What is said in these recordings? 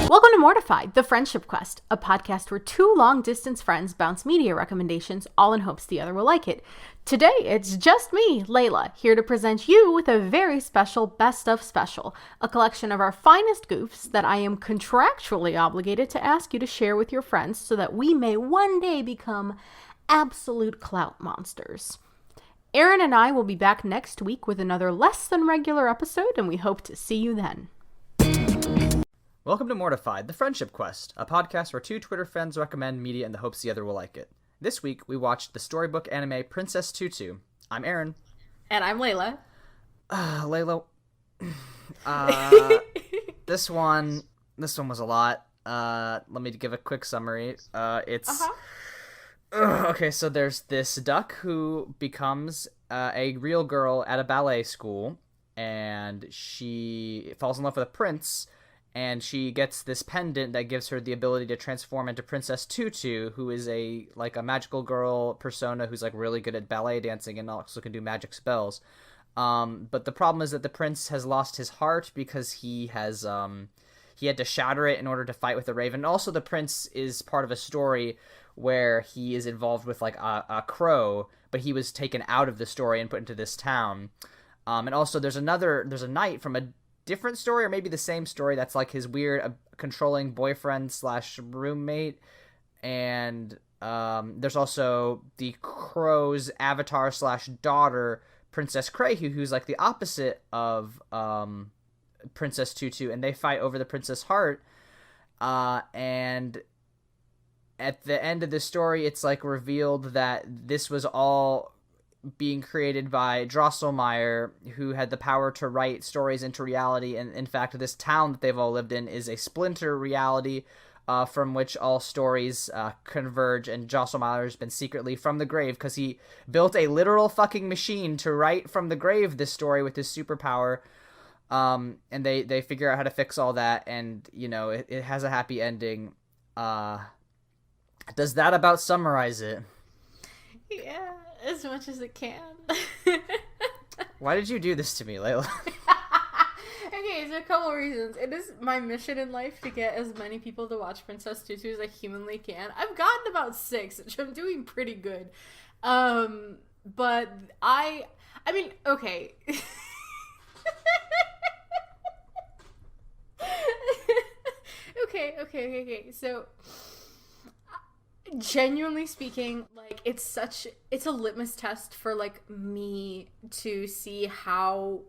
Welcome to Mortified, the Friendship Quest, a podcast where two long-distance friends bounce media recommendations, all in hopes the other will like it. Today, it's just me, Leyla, here to present you with a very special Best of Special, a collection of our finest goofs that I am contractually obligated to ask you to share with your friends so that we may one day become absolute clout monsters. Aaron and I will be back next week with another less than regular episode, and we hope to see you then. Welcome to Mortified, the Friendship Quest, a podcast where two Twitter friends recommend media in the hopes the other will like it. This week, we watched the storybook anime Princess Tutu. I'm Aaron. And I'm Leyla. Leyla. This one was a lot. Let me give a quick summary. Okay, so there's this duck who becomes a real girl at a ballet school, and she falls in love with a prince. And she gets this pendant that gives her the ability to transform into Princess Tutu, who is a magical girl persona who's really good at ballet dancing and also can do magic spells. But the problem is that the prince has lost his heart because he had to shatter it in order to fight with the raven. And also the prince is part of a story where he is involved with a crow, but he was taken out of the story and put into this town. And also there's a knight from a different story, or maybe the same story, that's his weird controlling boyfriend / roommate. And there's also the crow's avatar / daughter, Princess Cray, who's the opposite of Princess Tutu, and they fight over the princess heart. And at the end of the story, it's revealed that this was all being created by Drosselmeyer, who had the power to write stories into reality. And in fact, this town that they've all lived in is a splinter reality from which all stories converge. And Drosselmeyer's been secretly from the grave because he built a literal fucking machine to write from the grave this story with his superpower. And they figure out how to fix all that, and it has a happy ending. Does that about summarize it? Yeah, as much as it can. Why did you do this to me, Leyla? Okay, so a couple reasons. It is my mission in life to get as many people to watch Princess Tutu as I humanly can. I've gotten about 6, which I'm doing pretty good. But I mean, okay. Okay. So, genuinely speaking, it's a litmus test for me to see how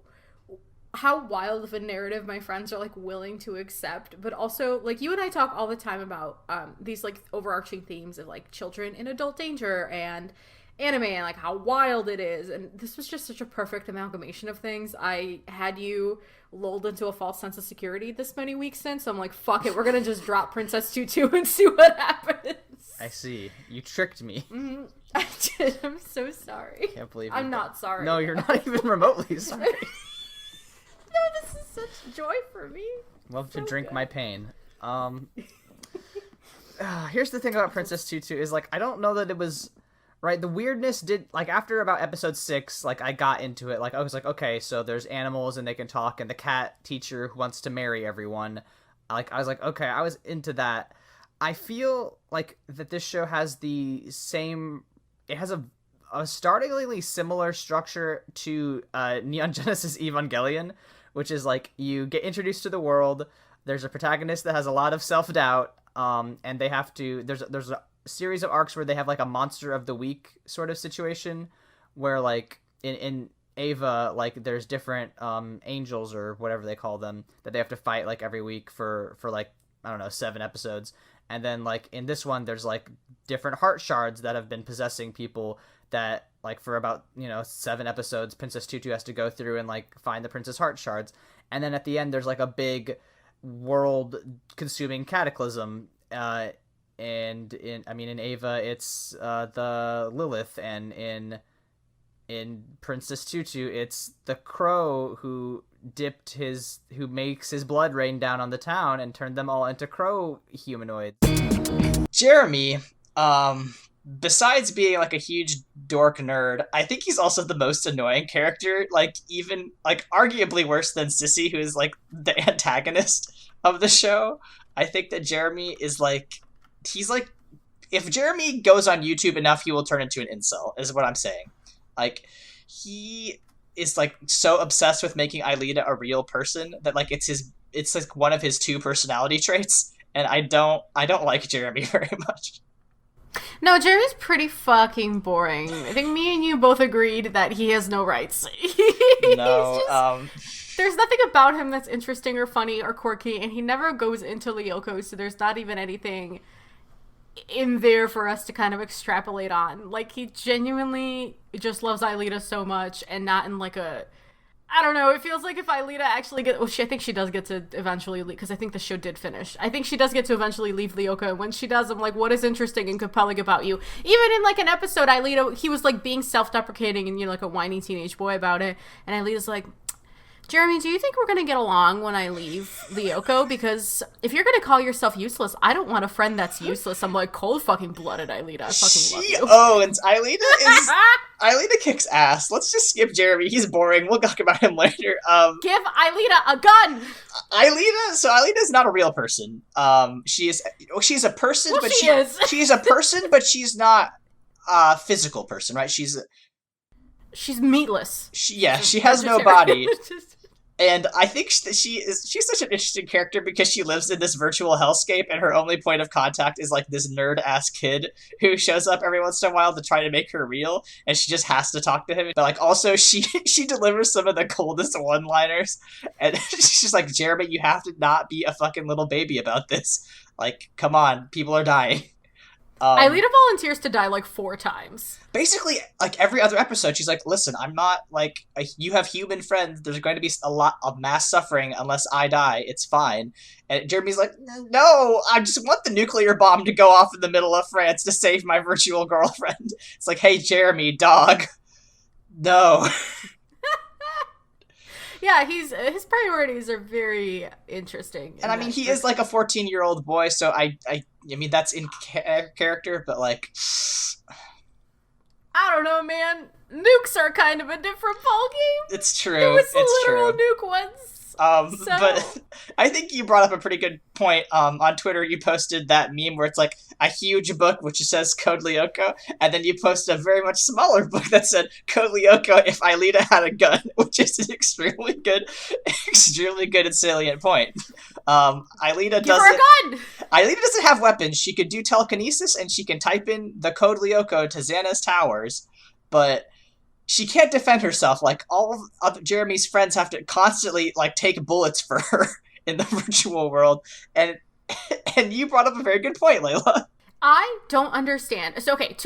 wild of a narrative my friends are willing to accept. But also, you and I talk all the time about these overarching themes of children in adult danger and anime and how wild it is, and this was just such a perfect amalgamation of things. I had you lulled into a false sense of security this many weeks in, so I'm fuck it, we're gonna just drop Princess Tutu and see what happens. I see. You tricked me. Mm-hmm. I did. I'm so sorry. Can't believe I'm not sorry. No, you're not even remotely sorry. No, this is such joy for me. Love to drink my pain. Here's the thing about Princess Tutu is I don't know that it was right. The weirdness did after about episode 6, I got into it. I was okay, so there's animals and they can talk, and the cat teacher who wants to marry everyone. I was okay, I was into that. I feel that this show has the same. It has a startlingly similar structure to Neon Genesis Evangelion, which is you get introduced to the world. There's a protagonist that has a lot of self-doubt, and they have to. There's a series of arcs where they have a monster of the week sort of situation, where in Ava, there's different angels or whatever they call them that they have to fight every week for I don't know, 7 episodes. And then in this one there's different heart shards that have been possessing people that for about 7 episodes Princess Tutu has to go through and find the princess heart shards. And then at the end there's a big world consuming cataclysm, and in Ava it's the Lilith, and in in Princess Tutu, it's the crow who makes his blood rain down on the town and turned them all into crow humanoids. Jeremy, besides being like a huge dork nerd, I think he's also the most annoying character, like even like arguably worse than Sissy, who is like the antagonist of the show. I think that Jeremy is like, he's like, if Jeremy goes on YouTube enough, he will turn into an incel, is what I'm saying. Like, he is like so obsessed with making Aelita a real person that like it's like one of his two personality traits, and I don't like Jeremy very much. No, Jeremy's pretty fucking boring. I think me and you both agreed that he has no rights. No, there's nothing about him that's interesting or funny or quirky, and he never goes into Lyoko, so there's not even anything in there for us to kind of extrapolate on. Like, he genuinely just loves Aelita so much, and not in like a, I don't know, it feels like if Aelita actually I think she does get to eventually leave, because I think the show did finish. I think she does get to eventually leave Lyoko, and when she does, I'm like, what is interesting and compelling about you? Even in like an episode, Aelita, he was like being self-deprecating and, you know, like a whiny teenage boy about it, and Aelita's like, Jeremy, do you think we're going to get along when I leave Lyoko? Because if you're going to call yourself useless, I don't want a friend that's useless. I'm like, cold fucking blooded, Aelita. I fucking love you. Oh, and Aelita kicks ass. Let's just skip Jeremy. He's boring. We'll talk about him later. Give Aelita a gun! Aelita's not a real person. She's a person, well, but she is. She's a person, but she's not a physical person, right? She's meatless. She has no body. And I think she's such an interesting character because she lives in this virtual hellscape, and her only point of contact is like this nerd-ass kid who shows up every once in a while to try to make her real, and she just has to talk to him. But like, also, she delivers some of the coldest one-liners, and she's just like, Jeremy, you have to not be a fucking little baby about this. Like, come on, people are dying. Aelita volunteers to die like 4 times. Basically, like every other episode, she's like, listen, I'm not like, you have human friends. There's going to be a lot of mass suffering unless I die. It's fine. And Jeremy's like, no, I just want the nuclear bomb to go off in the middle of France to save my virtual girlfriend. It's like, hey, Jeremy, dog. No. Yeah, his priorities are very interesting. And I mean, he is like a 14-year-old boy, so I mean, that's in character, but like, I don't know, man. Nukes are kind of a different ballgame. It's true. There was a literal nuke once. But I think you brought up a pretty good point. On Twitter, you posted that meme where it's like a huge book which says Code Lyoko, and then you posted a very much smaller book that said Code Lyoko if Aelita had a gun, which is an extremely good and salient point. Aelita doesn't have weapons. She could do telekinesis, and she can type in the Code Lyoko to Xana's towers, but she can't defend herself. Like, all of Jeremy's friends have to constantly, like, take bullets for her in the virtual world. And you brought up a very good point, Leyla. I don't understand. So, okay,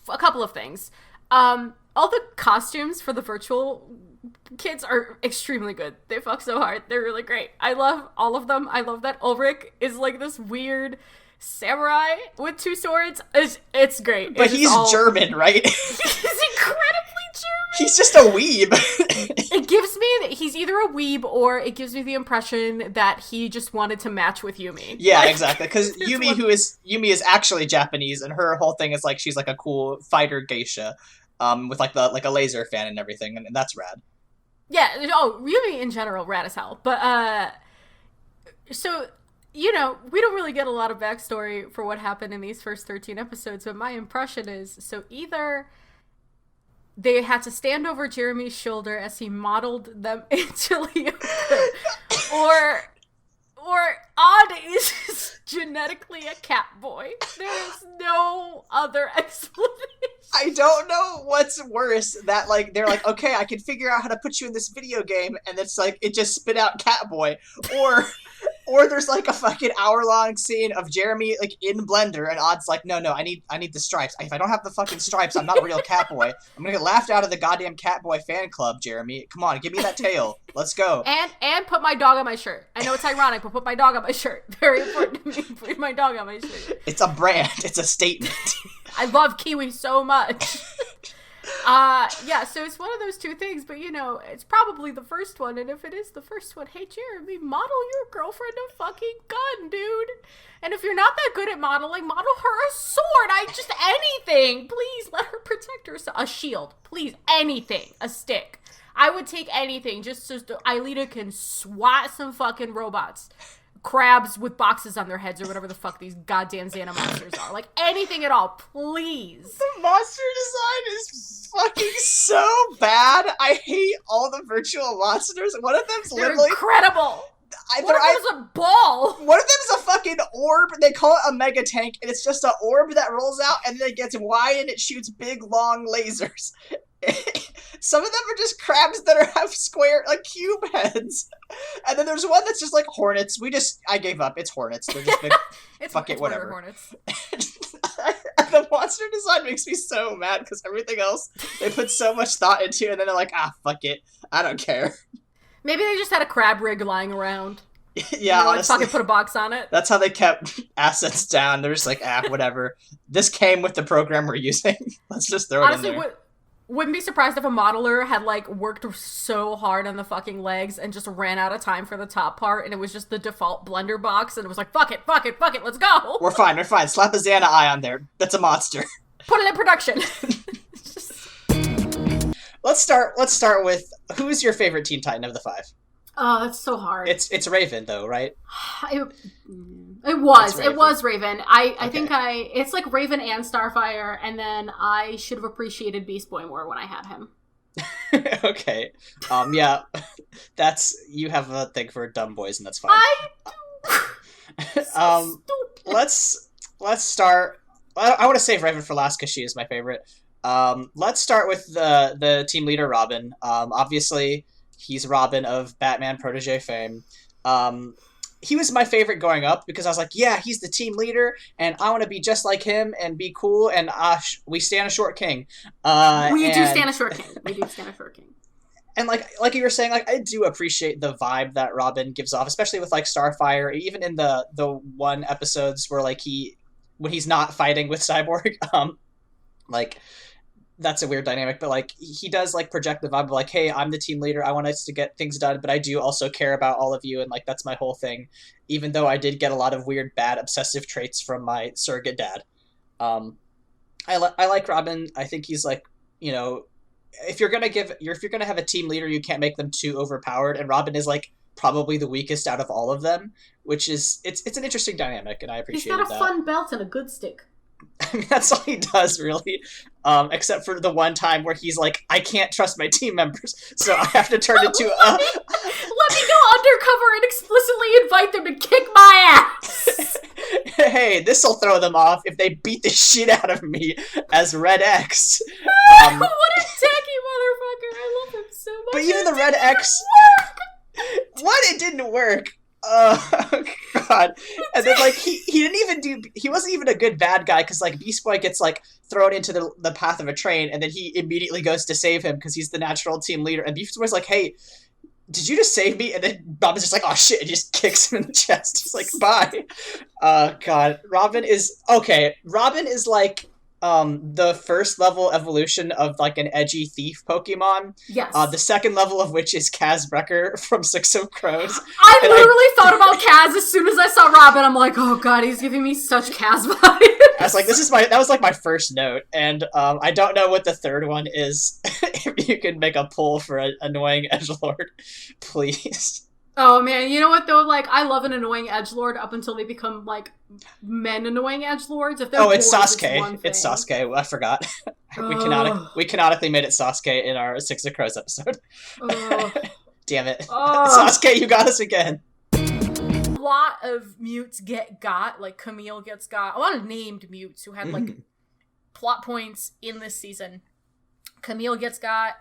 a couple of things. All the costumes for the virtual kids are extremely good. They fuck so hard. They're really great. I love all of them. I love that Ulrich is, like, this weird samurai with 2 swords. It's great. But he's German, right? He's incredibly German. He's just a weeb. It gives me he's either a weeb, or it gives me the impression that he just wanted to match with Yumi. Yeah, like, exactly. Because Yumi is actually Japanese, and her whole thing is like she's like a cool fighter geisha, with like a laser fan and everything, and that's rad. Yeah. Oh, Yumi in general, rad as hell. But so, you know, we don't really get a lot of backstory for what happened in these first 13 episodes, but my impression is, so either they had to stand over Jeremy's shoulder as he modeled them into Lyoko, or Odd is genetically a cat boy. There is no other explanation. I don't know what's worse, that like they're like, okay, I can figure out how to put you in this video game, and it's like it just spit out Catboy, or there's like a fucking hour-long scene of Jeremy like in Blender, and Odd's like, no, I need the stripes. If I don't have the fucking stripes, I'm not a real Catboy. I'm gonna get laughed out of the goddamn Catboy fan club, Jeremy. Come on, give me that tail. Let's go. And put my dog on my shirt. I know it's ironic, but put my dog on my shirt. Very important to me. Put my dog on my shirt. It's a brand. It's a statement. I love Kiwi so much. Yeah, so it's one of those two things, but it's probably the first one, and if it is the first one, hey Jeremy, model your girlfriend a fucking gun, dude. And if you're not that good at modeling, model her a sword. Just anything. Please let her protect herself. A shield. Please, anything. A stick. I would take anything just so Aelita can swat some fucking robots. Crabs with boxes on their heads or whatever the fuck these goddamn Xana monsters are. Like, anything at all, please. The monster design is fucking so bad. I hate all the virtual monsters. One of them's They're literally incredible. One of them's a ball. One of them's a fucking orb. They call it a mega tank, and it's just an orb that rolls out, and then it gets wide, and it shoots big, long lasers. Some of them are just crabs that have square, like, cube heads. And then there's one that's just like hornets. I gave up. It's hornets. They're just big. Fuck it, whatever. Hornets. The monster design makes me so mad because everything else they put so much thought into, and then they're like, fuck it. I don't care. Maybe they just had a crab rig lying around. Yeah, honestly. Fucking put a box on it. That's how they kept assets down. They're just like, whatever. This came with the program we're using. Let's just throw it in there. Wouldn't be surprised if a modeler had, like, worked so hard on the fucking legs and just ran out of time for the top part, and it was just the default blender box, and it was like, fuck it, let's go! We're fine. Slap a Xana eye on there. That's a monster. Put it in production. Let's start with, who's your favorite Teen Titan of the 5? Oh, that's so hard. It's Raven, though, right? It was Raven. I think it's like Raven and Starfire, and then I should have appreciated Beast Boy more when I had him. Okay. Yeah. You have a thing for dumb boys, and that's fine. So let's start. I want to save Raven for last because she is my favorite. Let's start with the team leader, Robin. Obviously, he's Robin of Batman Protégé fame. He was my favorite growing up because I was like, yeah, he's the team leader, and I want to be just like him and be cool, and we stand a short king. We do stand a short king. And like you were saying, like, I do appreciate the vibe that Robin gives off, especially with, like, Starfire, even in the one episodes where, like, when he's not fighting with Cyborg, like, that's a weird dynamic, but, like, he does, like, project the vibe of, like, hey, I'm the team leader, I want us to get things done, but I do also care about all of you, and, like, that's my whole thing, even though I did get a lot of weird, bad, obsessive traits from my surrogate dad. I like Robin. I think he's, like, if you're gonna have a team leader, you can't make them too overpowered, and Robin is, like, probably the weakest out of all of them, which is, it's an interesting dynamic, and I appreciate that. He's got a fun belt and a good stick. I mean, that's all he does, really. Except for the one time where he's like, I can't trust my team members, so I have to turn into Let me go undercover and explicitly invite them to kick my ass! Hey, this'll throw them off if they beat the shit out of me as Red X. What a tacky motherfucker! I love him so much. But even the Red X... What? It didn't work. Oh, God. And then, like, he wasn't even a good bad guy, because, like, Beast Boy gets, like, thrown into the path of a train, and then he immediately goes to save him, because he's the natural team leader, and Beast Boy's like, hey, did you just save me? And then Bob is just like, oh, shit, and just kicks him in the chest. He's like, bye. God. Robin is, like, the first level evolution of, like, an edgy thief Pokemon. Yes. The second level of which is Kaz Brekker from Six of Crows. I literally thought about Kaz as soon as I saw Robin. I'm like, oh god, he's giving me such Kaz vibes. I was like, that was like my first note, and I don't know what the third one is. If you could make a pull for an annoying edgelord, please. Oh man, you know what though? Like, I love an annoying edgelord up until they become, like, men annoying edgelords. If they're it's dwarves, Sasuke. It's Sasuke. I forgot. We canonically made it Sasuke in our Six of Crows episode. Damn it. Sasuke, you got us again. A lot of mutes got, like Camille gets got. A lot of named mutes who had, like, plot points in this season. Camille gets got,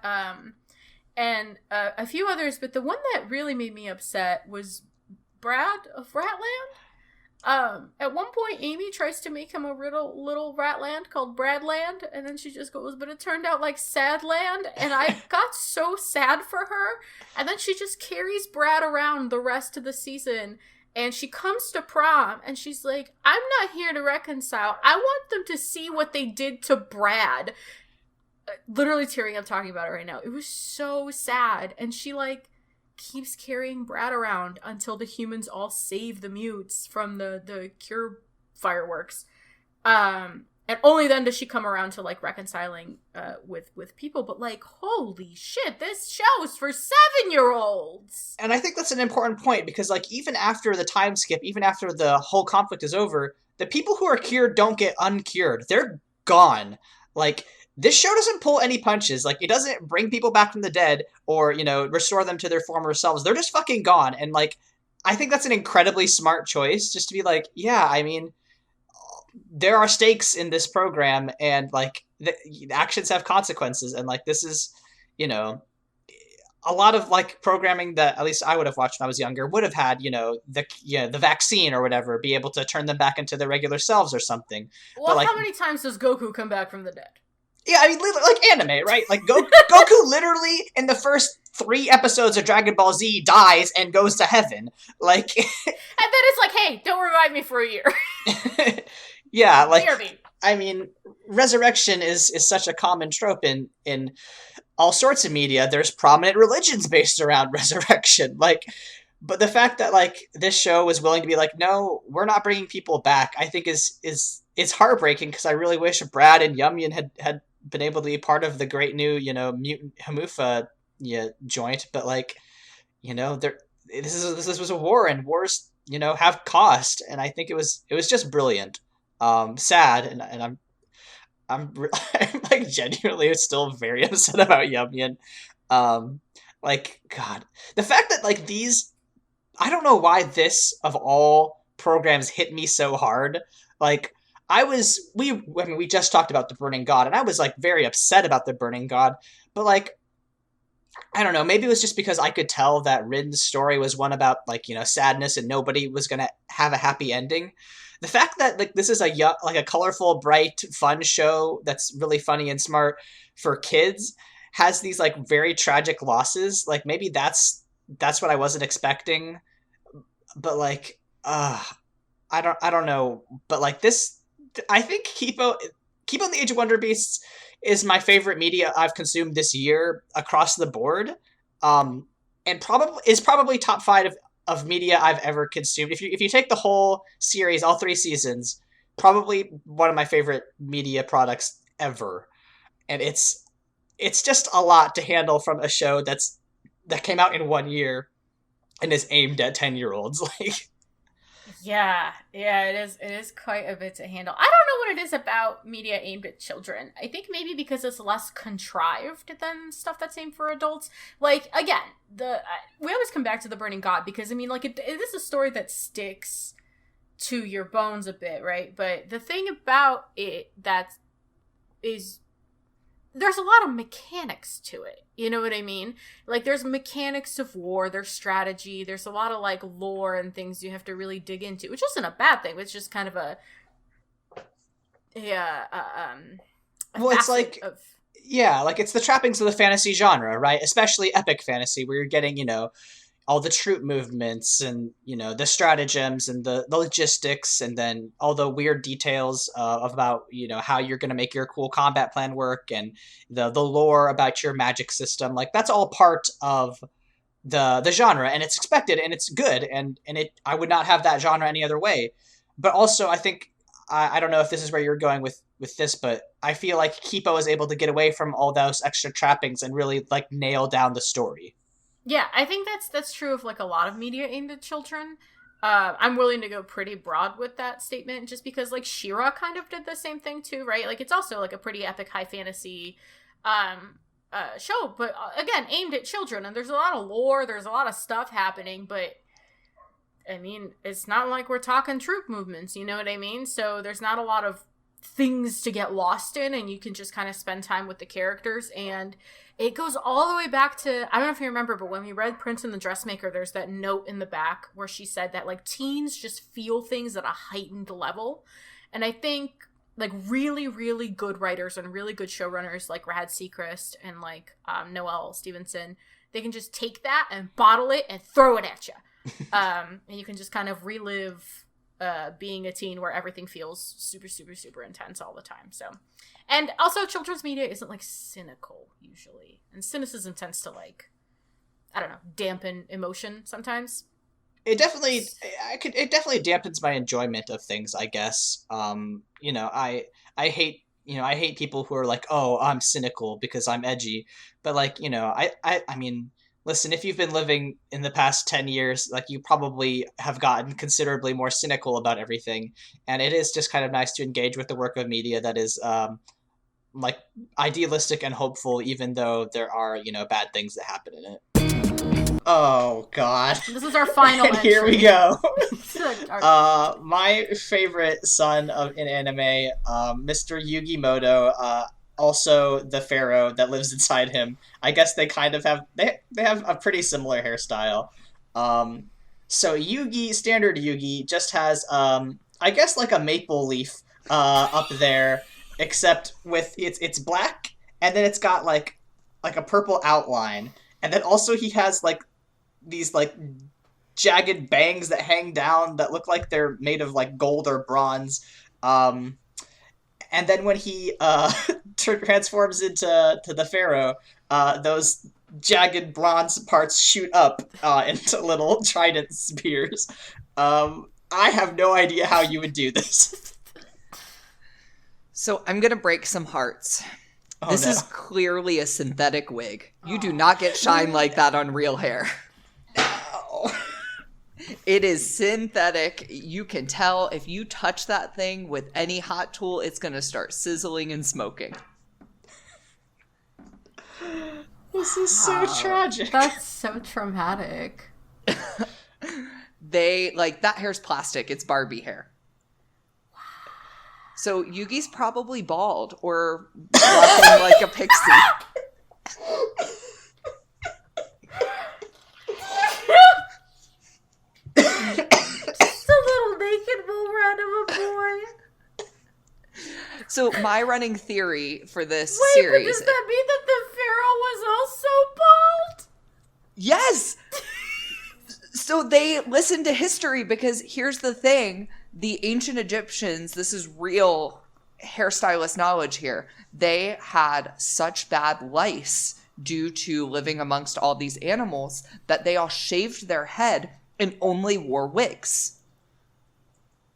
and a few others, but the one that really made me upset was Brad of Ratland. At one point, Amy tries to make him a little Ratland called Bradland, and then she just goes, but it turned out like Sadland, and I got so sad for her. And then she just carries Brad around the rest of the season, and she comes to prom, and she's like, I'm not here to reconcile. I want them to see what they did to Brad. literally tearing up talking about it right now. It was so sad. And she, like, keeps carrying Brad around until the humans all save the mutes from the cure fireworks. And only then does she come around to, like, reconciling with people. But, like, holy shit, this show's for 7-year-olds! And I think that's an important point, because, like, even after the time skip, even after the whole conflict is over, the people who are cured don't get uncured. They're gone. Like, this show doesn't pull any punches. Like, it doesn't bring people back from the dead or, you know, restore them to their former selves. They're just fucking gone. And, like, I think that's an incredibly smart choice, just to be like, yeah, I mean, there are stakes in this program, and, like, the actions have consequences, and, like, this is, you know, a lot of, like, programming that at least I would have watched when I was younger would have had, you know, the vaccine or whatever, be able to turn them back into their regular selves or something. Well, but, like, how many times does Goku come back from the dead? Yeah, I mean, like anime, right? Like, Goku literally, in the first 3 episodes of Dragon Ball Z, dies and goes to heaven. Like... And then it's like, hey, don't revive me for a year. Yeah, like, I mean, resurrection is such a common trope in all sorts of media. There's prominent religions based around resurrection. Like, but the fact that, like, this show was willing to be like, no, we're not bringing people back, I think is heartbreaking, because I really wish Brad and Yum-Yun had been able to be part of the great new, you know, mutant Hamufa joint. But, like, you know, this was a war, and wars, you know, have cost, and I think it was just brilliant. Sad, and I'm like genuinely still very upset about Yum-Yun. Like, God, the fact that, like, these, I don't know why this of all programs hit me so hard. Like, we just talked about the Burning God, and I was, like, very upset about the Burning God, but, like, I don't know, maybe it was just because I could tell that Rin's story was one about, like, you know, sadness, and nobody was gonna have a happy ending. The fact that, like, this is a colorful, bright, fun show that's really funny and smart for kids has these, like, very tragic losses. Like, maybe that's what I wasn't expecting. But, like, I don't know. But, like, this, I think Kipo and the Age of Wonderbeasts is my favorite media I've consumed this year across the board. And probably top 5 of media I've ever consumed. If you take the whole series, all 3 seasons, probably one of my favorite media products ever. And it's just a lot to handle from a show that came out in 1 year and is aimed at 10-year-olds. Like, yeah, it is quite a bit to handle. I don't know what it is about media aimed at children. I think maybe because it's less contrived than stuff that's aimed for adults. Like, again, we always come back to the Burning God, because, I mean, like, it is a story that sticks to your bones a bit, right? But the thing about it that is, there's a lot of mechanics to it. You know what I mean? Like, there's mechanics of war, there's strategy, there's a lot of, like, lore and things you have to really dig into, which isn't a bad thing. It's just kind of well, it's like, like, it's the trappings of the fantasy genre, right? Especially epic fantasy, where you're getting, you know, all the troop movements, and, you know, the stratagems, and the logistics, and then all the weird details about, you know, how you're going to make your cool combat plan work, and the lore about your magic system. Like, that's all part of the genre, and it's expected, and it's good, and I would not have that genre any other way. But also, I think, I don't know if this is where you're going with this, but I feel like Kipo is able to get away from all those extra trappings and really, like, nail down the story. Yeah, I think that's true of, like, a lot of media aimed at children. I'm willing to go pretty broad with that statement, just because, like, She-Ra kind of did the same thing too, right? Like, it's also, like, a pretty epic high fantasy show, but again, aimed at children, and there's a lot of lore, there's a lot of stuff happening, but I mean, it's not like we're talking troop movements, you know what I mean? So there's not a lot of things to get lost in, and you can just kind of spend time with the characters. And it goes all the way back to, I don't know if you remember, but when we read Prince and the Dressmaker, there's that note in the back where she said that, like, teens just feel things at a heightened level. And I think, like, really, really good writers and really good showrunners like Rad Seacrest and, like, Noelle Stevenson, they can just take that and bottle it and throw it at you. And you can just kind of relive being a teen where everything feels super, super, super intense all the time. So, and also children's media isn't like cynical usually, and cynicism tends to like, I don't know, dampen emotion sometimes. It definitely dampens my enjoyment of things, I guess. I hate people who are like, oh, I'm cynical because I'm edgy, but like, I mean, listen, if you've been living in the past 10 years, like, you probably have gotten considerably more cynical about everything. And it is just kind of nice to engage with the work of media that is, like, idealistic and hopeful, even though there are, bad things that happen in it. Oh, God. This is our final and here we go. Our... My favorite son in anime, Mr. Yugi Moto, also the pharaoh that lives inside him. I guess they kind of have they have a pretty similar hairstyle. So Yugi, standard Yugi, just has I guess like a maple leaf up there, except with it's black, and then it's got like a purple outline, and then also he has like these like jagged bangs that hang down that look like they're made of like gold or bronze. And then when he transforms into the pharaoh, those jagged bronze parts shoot up into little trident spears. I have no idea how you would do this. So I'm going to break some hearts. Oh, this no. is clearly a synthetic wig. You do not get shine like that on real hair. It is synthetic. You can tell if you touch that thing with any hot tool, it's going to start sizzling and smoking. This is so tragic. That's so traumatic. That hair's plastic. It's Barbie hair. So Yugi's probably bald or looking like a pixie. Just a little naked bull rat of a boy. So my running theory for this Wait, series... but does that mean that the pharaoh was also bald? Yes! So they listened to history because here's the thing. The ancient Egyptians, this is real hairstylist knowledge here, they had such bad lice due to living amongst all these animals that they all shaved their head and only wore wigs.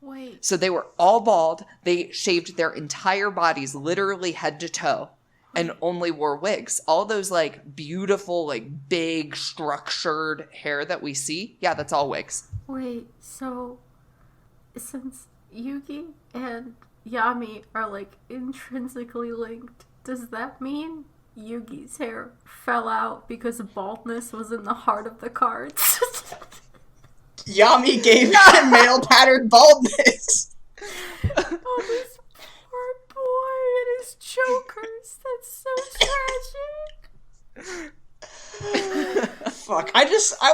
Wait. So they were all bald. They shaved their entire bodies, literally head to toe, and only wore wigs. All those like beautiful, like big structured hair that we see, yeah, that's all wigs. Wait, so since Yugi and Yami are like intrinsically linked, does that mean Yugi's hair fell out because baldness was in the heart of the cards? Yami gave him male pattern baldness. Oh, this poor boy and his chokers. That's so tragic. Fuck. I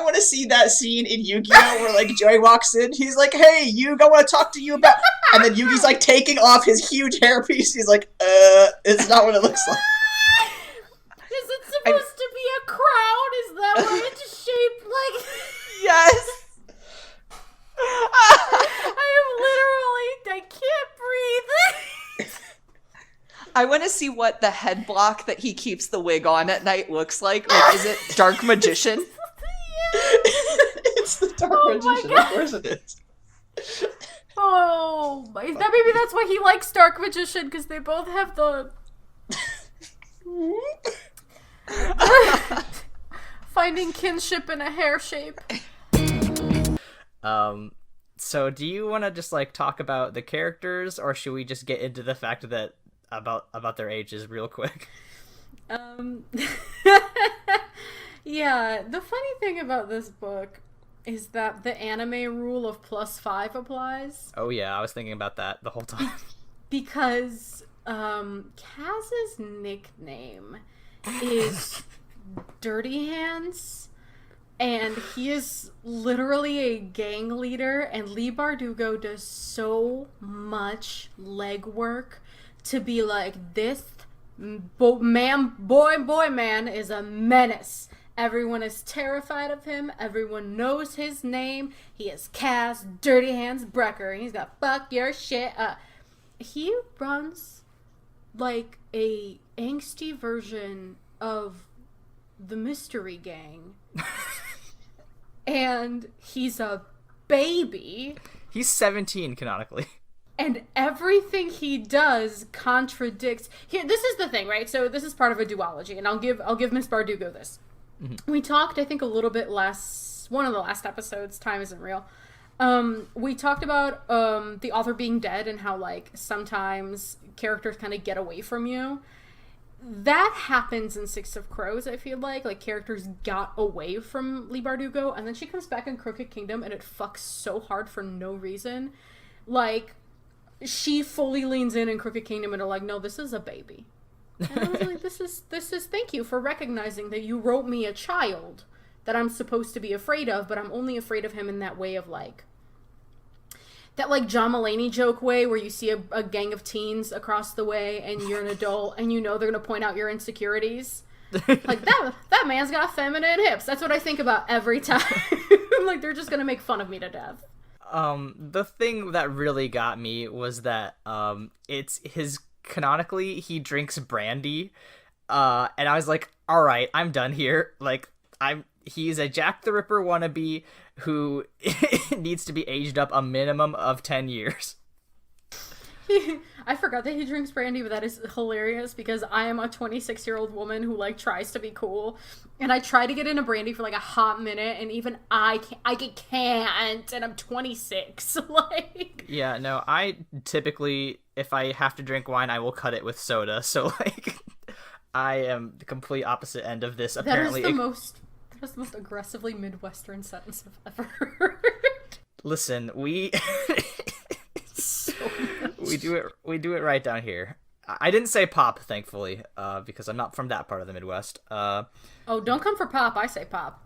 want to see that scene in Yu-Gi-Oh! Where like Joey walks in, he's like, hey, Yugi, I want to talk to you about... And then Yugi's like taking off his huge hairpiece. He's like, it's not what it looks like. Is it supposed to be a crown? Is that why it's shaped like... Yes! I can't breathe. I want to see what the head block that he keeps the wig on at night looks like. Like, is it Dark Magician? It's the Dark Magician, of course it is. Oh, maybe that's why he likes Dark Magician, because they both have the... Finding kinship in a hair shape. So do you want to just like talk about the characters, or should we just get into the fact that about their ages real quick? Yeah, the funny thing about this book is that the anime rule of +5 applies. Oh yeah, I was thinking about that the whole time. Because Kaz's nickname is Dirty Hands, and he is literally a gang leader, and Lee Bardugo does so much legwork to be like, this boy man is a menace, Everyone is terrified of him. Everyone knows his name. He is Kaz Dirty Hands Brecker. He's got fuck your shit up. He runs like a angsty version of the Mystery Gang. And he's a baby. He's 17 canonically. And everything he does contradicts. Here, this is the thing, right? So this is part of a duology, and I'll give Miss Bardugo this. Mm-hmm. We talked, I think, a little bit one of the last episodes. Time isn't real. We talked about the author being dead and how like sometimes characters kind of get away from you. That happens in Six of Crows. I feel like characters got away from Leigh Bardugo, and then she comes back in Crooked Kingdom, and it fucks so hard for no reason. Like, she fully leans in Crooked Kingdom and are like, no, this is a baby. And I was like, this is thank you for recognizing that you wrote me a child that I'm supposed to be afraid of, but I'm only afraid of him in that way of like, that like John Mulaney joke way where you see a gang of teens across the way and you're an adult and you know they're going to point out your insecurities. Like, that man's got feminine hips. That's what I think about every time. Like, they're just going to make fun of me to death. The thing that really got me was that it's his canonically he drinks brandy, and I was like, all right, I'm done here. Like, he's a Jack the Ripper wannabe who needs to be aged up a minimum of 10 years. I forgot that he drinks brandy, but that is hilarious because I am a 26-year-old woman who like tries to be cool, and I try to get into brandy for like a hot minute, and even I can't, and I'm 26. Like, yeah, no, I typically, if I have to drink wine, I will cut it with soda. So like, I am the complete opposite end of this. Apparently, that is the most aggressively Midwestern sentence I've ever heard. Listen, we do it right down here. I didn't say pop, thankfully, because I'm not from that part of the Midwest. Oh, don't come for pop. I say pop.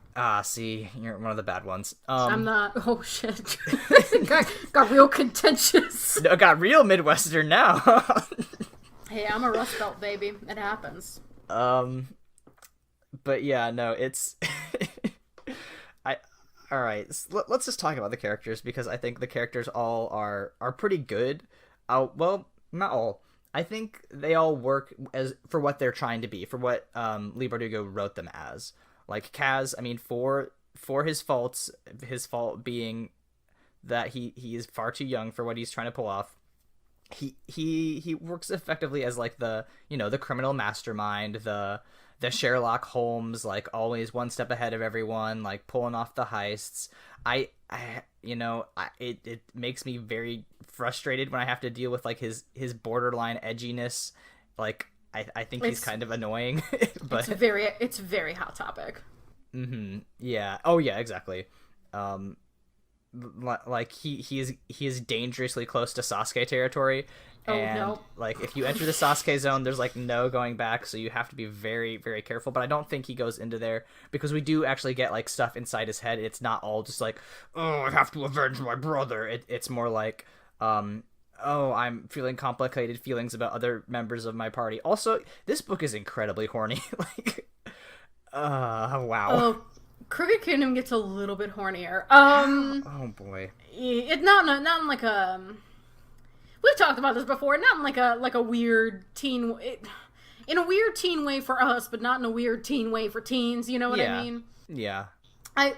See, you're one of the bad ones. I'm not. Oh shit, got real contentious. No, got real Midwestern now. Hey, I'm a Rust Belt baby. It happens. But yeah, no, it's. All right, let's just talk about the characters because I think the characters all are pretty good. Well, not all. I think they all work as for what they're trying to be, for what Leigh Bardugo wrote them as. Like Kaz, I mean, for his faults, his fault being that he is far too young for what he's trying to pull off. He works effectively as like the criminal mastermind, the Sherlock Holmes, like always one step ahead of everyone, like pulling off the heists. It makes me very frustrated when I have to deal with like his borderline edginess. Like I think he's kind of annoying, but it's very Hot Topic. Mm-hmm. Yeah. Oh yeah. Exactly. Like he is dangerously close to Sasuke territory. And, no. Like, if you enter the Sasuke zone, there's, like, no going back, so you have to be very, very careful. But I don't think he goes into there, because we do actually get, like, stuff inside his head. It's not all just like, oh, I have to avenge my brother. It's more like, oh, I'm feeling complicated feelings about other members of my party. Also, this book is incredibly horny. Like, wow. Oh, Crooked Kingdom gets a little bit hornier. Oh, boy. It's not in, like, a... We've talked about this before, not in like a weird teen, in a weird teen way for us, but not in a weird teen way for teens. You know what I mean? Yeah.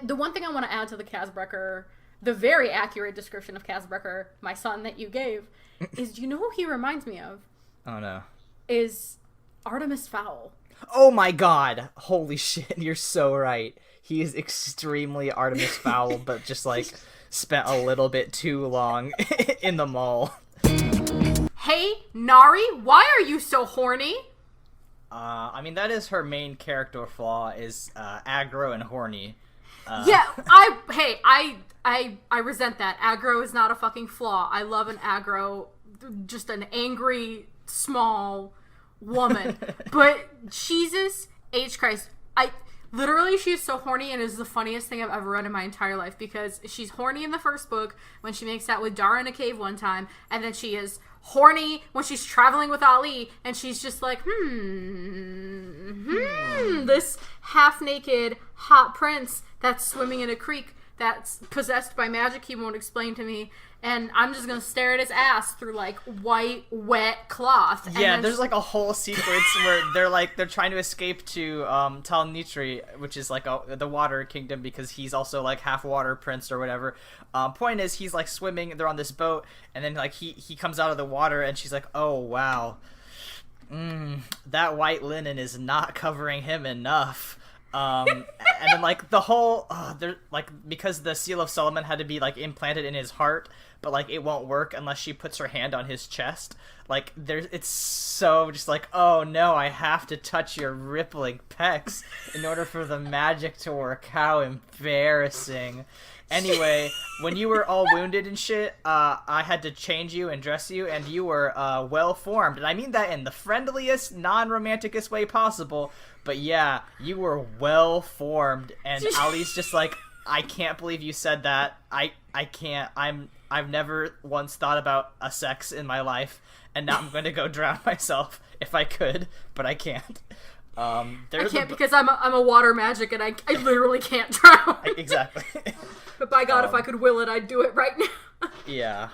The one thing I want to add to the Kaz Brecker, the very accurate description of Kaz Brecker, my son that you gave, is, do you know who he reminds me of? Oh no. Is Artemis Fowl. Oh my god! Holy shit! You're so right. He is extremely Artemis Fowl, but just like spent a little bit too long in the mall. Hey, Nari, why are you so horny? I mean, that is her main character flaw, is aggro and horny. Yeah, I resent that. Aggro is not a fucking flaw. I love an aggro, just an angry, small woman. But Jesus H. Christ, literally, she's so horny and is the funniest thing I've ever read in my entire life, because she's horny in the first book when she makes out with Dara in a cave one time, and then she is horny when she's traveling with Ali, and she's just like, this half-naked hot prince that's swimming in a creek that's possessed by magic he won't explain to me, and I'm just gonna stare at his ass through like white wet cloth. Yeah, there's like a whole sequence where they're trying to escape to Tal Nitri, which is like the water kingdom, because he's also like half water prince or whatever. Point is, he's like swimming, they're on this boat, and then like he comes out of the water, and she's like, oh wow, that white linen is not covering him enough. And then like the whole they're like, because the seal of Solomon had to be like implanted in his heart, but like it won't work unless she puts her hand on his chest. Like it's so just like, oh no, I have to touch your rippling pecs in order for the magic to work. How embarrassing. Anyway, when you were all wounded and shit, I had to change you and dress you, and you were well formed, and I mean that in the friendliest, non-romanticest way possible. But yeah, you were well formed, and Ali's just like, I can't believe you said that. I can't. I've never once thought about a sex in my life, and now I'm going to go drown myself if I could, but I can't. I can't because I'm a water magic, and I literally can't drown. Exactly. But by God, if I could will it, I'd do it right now. Yeah.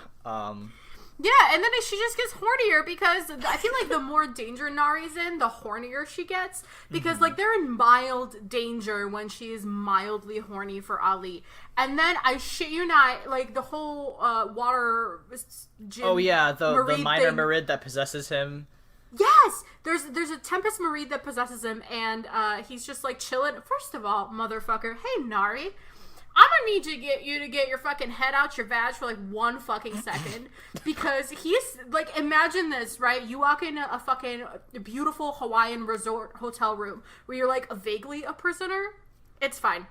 Yeah, and then she just gets hornier, because I feel like the more danger Nari's in, the hornier she gets. Because, like, they're in mild danger when she is mildly horny for Ali. And then, I shit you not, like, the whole water gym. Oh, yeah, the minor thing. Marid that possesses him. Yes! There's a Tempest Marid that possesses him, and he's just, like, chilling. First of all, motherfucker, hey, Nari, I'm gonna need you to get your fucking head out your vag for like 1 fucking second, because he's like, imagine this, right? You walk into a fucking beautiful Hawaiian resort hotel room where you're like vaguely a prisoner. It's fine.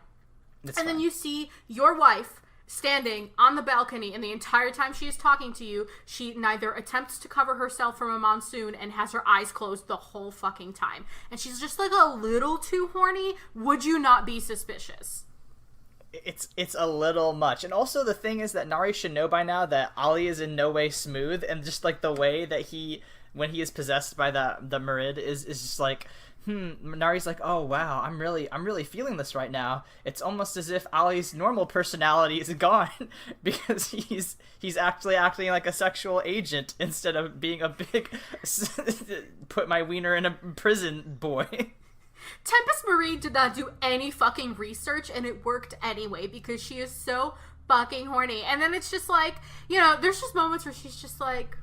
Then you see your wife standing on the balcony, and the entire time she is talking to you, she neither attempts to cover herself from a monsoon and has her eyes closed the whole fucking time. And she's just like a little too horny. Would you not be suspicious? It's a little much. And also the thing is that Nari should know by now that Ali is in no way smooth, and just like the way that when he is possessed by the Marid is just like, Nari's like, oh wow, I'm really feeling this right now. It's almost as if Ali's normal personality is gone, because he's actually acting like a sexual agent instead of being a big put my wiener in a prison boy. Tempest Marie did not do any fucking research, and it worked anyway, because she is so fucking horny. And then it's just like, you know, there's just moments where she's just like,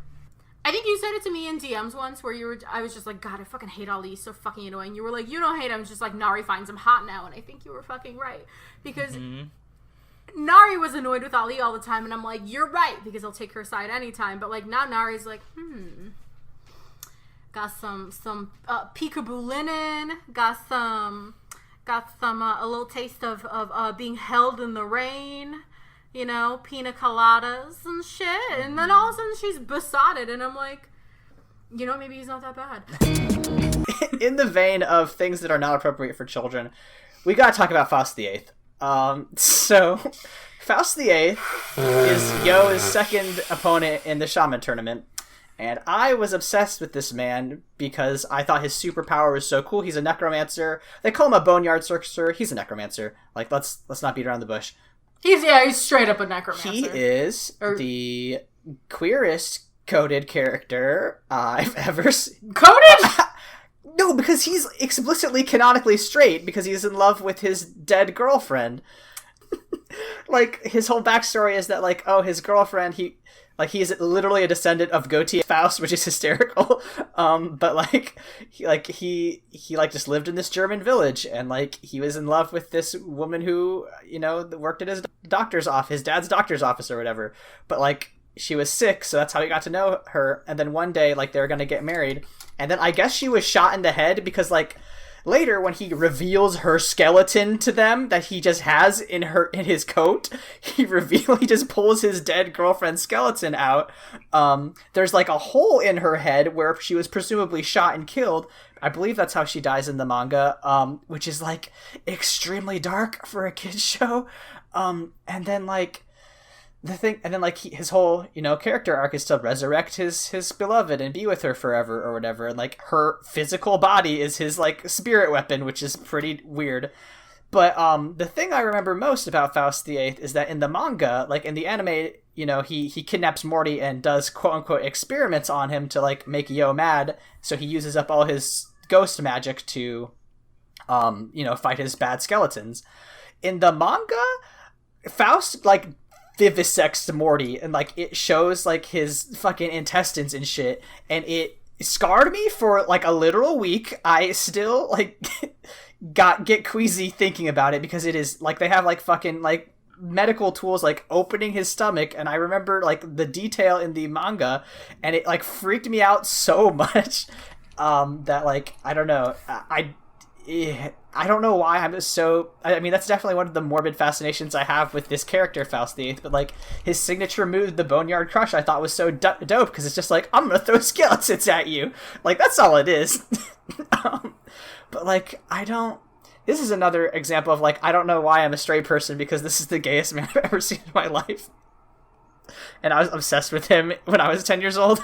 I think you said it to me in DMs once, where I was just like, God, I fucking hate Ali, he's so fucking annoying. You were like, you don't hate him, it's just like Nari finds him hot now, and I think you were fucking right. Because Nari was annoyed with Ali all the time, and I'm like, you're right, because I'll take her side anytime. But like, now Nari's like, got some peekaboo linen, got some a little taste of being held in the rain, you know, pina coladas and shit. And then all of a sudden she's besotted, and I'm like, you know, maybe he's not that bad. In the vein of things that are not appropriate for children, we gotta talk about Faust the Eighth. So Faust the Eighth is Yo's second opponent in the Shaman tournament. And I was obsessed with this man because I thought his superpower was so cool. He's a necromancer. They call him a boneyard sorcerer. He's a necromancer. Like, let's not beat around the bush. He's straight up a necromancer. He is the queerest coded character I've ever seen. Coded? No, because he's explicitly canonically straight, because he's in love with his dead girlfriend. Like, his whole backstory is that, like, oh, his girlfriend, he is literally a descendant of Gautier Faust, which is hysterical. But he just lived in this German village, and like he was in love with this woman who, you know, worked at his dad's doctor's office or whatever. But like she was sick, so that's how he got to know her. And then one day, like, they were gonna get married, and then I guess she was shot in the head, because like later, when he reveals her skeleton to them that he just has in his coat, he just pulls his dead girlfriend's skeleton out. There's like a hole in her head where she was presumably shot and killed. I believe that's how she dies in the manga, which is like extremely dark for a kid's show. And then like the thing, and then like his whole character arc is to resurrect his beloved and be with her forever or whatever, and like her physical body is his like spirit weapon, which is pretty weird. But the thing I remember most about Faust the Eighth is that in the manga, like in the anime, he kidnaps Morty and does quote unquote experiments on him to like make Yo mad, so he uses up all his ghost magic to fight his bad skeletons. In the manga, Faust like vivisects Morty, and like it shows like his fucking intestines and shit, and it scarred me for like a literal week. I still like get queasy thinking about it, because it is like they have like fucking like medical tools like opening his stomach, and I remember like the detail in the manga, and it like freaked me out so much that like I don't know, I don't know why I'm so... I mean, that's definitely one of the morbid fascinations I have with this character, Faust the Eighth, but, like, his signature move, the Boneyard Crush, I thought was so dope, because it's just like, I'm gonna throw skeletons at you. Like, that's all it is. But, like, I don't... This is another example of, like, I don't know why I'm a straight person, because this is the gayest man I've ever seen in my life. And I was obsessed with him when I was 10 years old.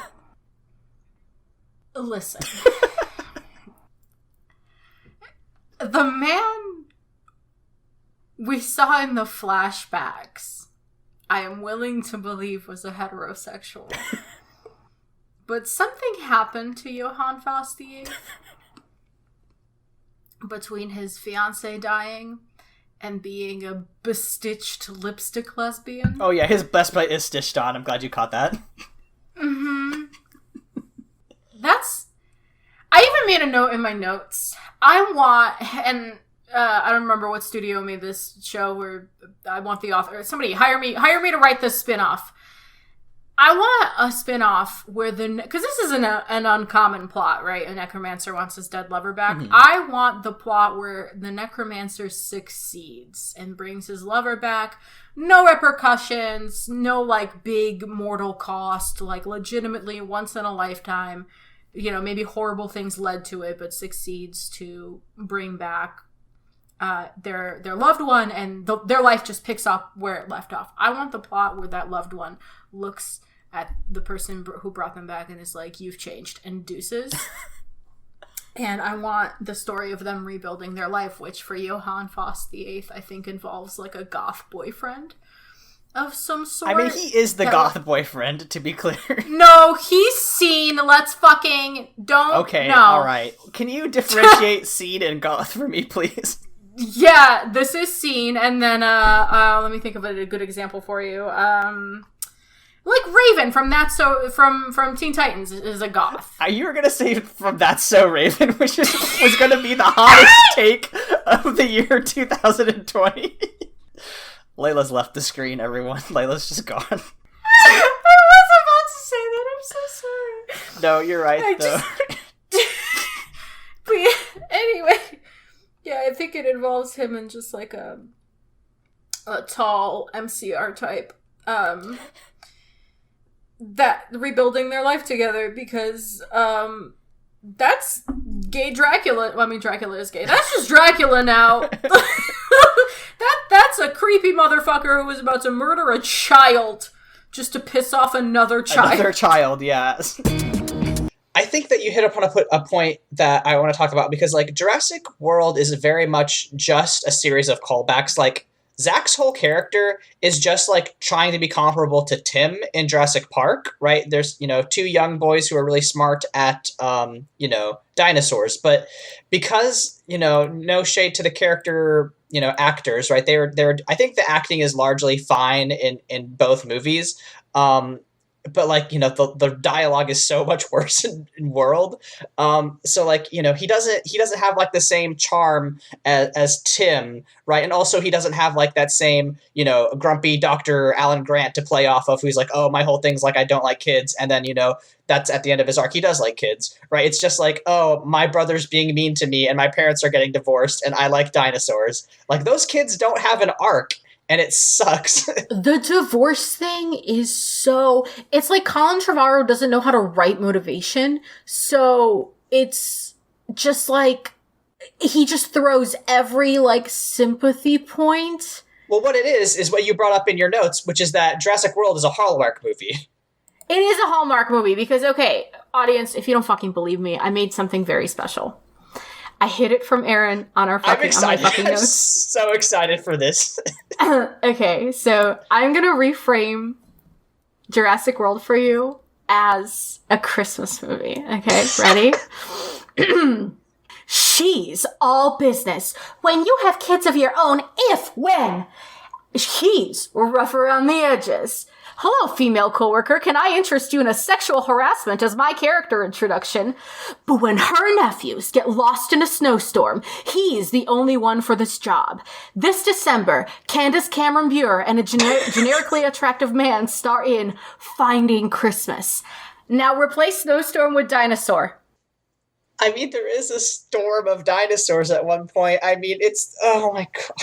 Listen... The man we saw in the flashbacks, I am willing to believe was a heterosexual. But something happened to Johann Faust VIII between his fiancée dying and being a bestitched lipstick lesbian. Oh yeah, his best plate is stitched on. I'm glad you caught that. Mm-hmm. I even made a note in my notes. I don't remember what studio made this show where I want the author, somebody hire me to write this spin-off. I want a spin-off where because this is an uncommon plot, right? A necromancer wants his dead lover back. Mm-hmm. I want the plot where the necromancer succeeds and brings his lover back. No repercussions, no like big mortal cost, like legitimately once in a lifetime. Maybe horrible things led to it, but succeeds to bring back their loved one, and their life just picks up where it left off. I want the plot where that loved one looks at the person who brought them back and is like, "You've changed," and deuces. And I want the story of them rebuilding their life, which for Johann Faust VIII, I think involves like a goth boyfriend of some sort. I mean, he is the goth boyfriend, to be clear. No, he's seen. Let's fucking don't. Okay, no. All right. Can you differentiate scene and goth for me, please? Yeah, this is scene, and then let me think of a good example for you. Like Raven from from Teen Titans is a goth. You were gonna say from That's So Raven, which was gonna be the hottest take of the year 2020. Layla's left the screen, everyone. Layla's just gone. I was about to say that. I'm so sorry. No, you're right, though. But yeah, anyway. Yeah, I think it involves him and just like a tall MCR type. That rebuilding their life together, because that's gay Dracula. Well, I mean, Dracula is gay. That's just Dracula now. That's a creepy motherfucker who was about to murder a child just to piss off another child. Another child, yes. I think that you hit upon a point that I want to talk about, because like Jurassic World is very much just a series of callbacks. Like Zach's whole character is just like trying to be comparable to Tim in Jurassic Park, right? There's, two young boys who are really smart at, dinosaurs, but because, no shade to the character, actors, right? I think the acting is largely fine in both movies. But like, the dialogue is so much worse in World. So like, he doesn't have like the same charm as Tim, right? And also he doesn't have like that same, grumpy Dr. Alan Grant to play off of, who's like, oh, my whole thing's like, I don't like kids. And then, that's at the end of his arc. He does like kids, right? It's just like, oh, my brother's being mean to me and my parents are getting divorced and I like dinosaurs. Like those kids don't have an arc. And it sucks. The divorce thing is it's like Colin Trevorrow doesn't know how to write motivation. So it's just like, he just throws every like sympathy point Well, what it is what you brought up in your notes, which is that Jurassic World is a Hallmark movie. It is a Hallmark movie because, okay, audience, if you don't fucking believe me, I made something very special. I hid it from Aaron on my fucking notes. I'm so excited for this. Okay, so I'm gonna reframe Jurassic World for you as a Christmas movie. Okay, ready? She's all business. When you have kids of your own, when. He's rough around the edges. Hello, female coworker. Can I interest you in a sexual harassment as my character introduction? But when her nephews get lost in a snowstorm, he's the only one for this job. This December, Candace Cameron Bure and a generically attractive man star in Finding Christmas. Now replace snowstorm with dinosaur. I mean, there is a storm of dinosaurs at one point. I mean, oh my god.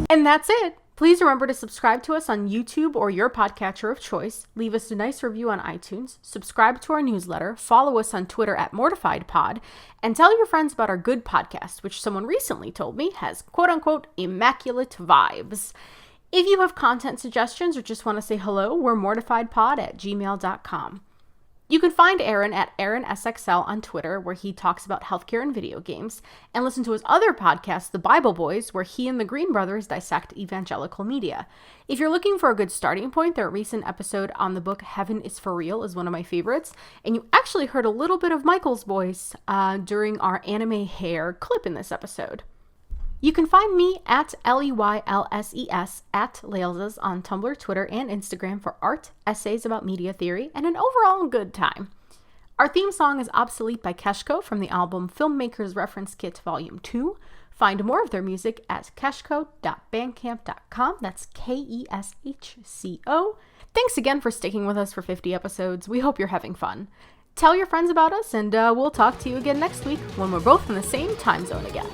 And that's it. Please remember to subscribe to us on YouTube or your podcatcher of choice. Leave us a nice review on iTunes. Subscribe to our newsletter. Follow us on Twitter at MortifiedPod. And tell your friends about our good podcast, which someone recently told me has quote-unquote immaculate vibes. If you have content suggestions or just want to say hello, we're mortifiedpod@gmail.com. You can find Aaron at AaronSXL on Twitter, where he talks about healthcare and video games, and listen to his other podcast, The Bible Boys, where he and the Green Brothers dissect evangelical media. If you're looking for a good starting point, their recent episode on the book Heaven is for Real is one of my favorites, and you actually heard a little bit of Michael's voice during our anime hair clip in this episode. You can find me at LEYLSES at Leylzas on Tumblr, Twitter, and Instagram for art, essays about media theory, and an overall good time. Our theme song is Obsolete by Keshko from the album Filmmakers Reference Kit Volume 2. Find more of their music at keshko.bandcamp.com. That's KESHCO. Thanks again for sticking with us for 50 episodes. We hope you're having fun. Tell your friends about us, and we'll talk to you again next week when we're both in the same time zone again.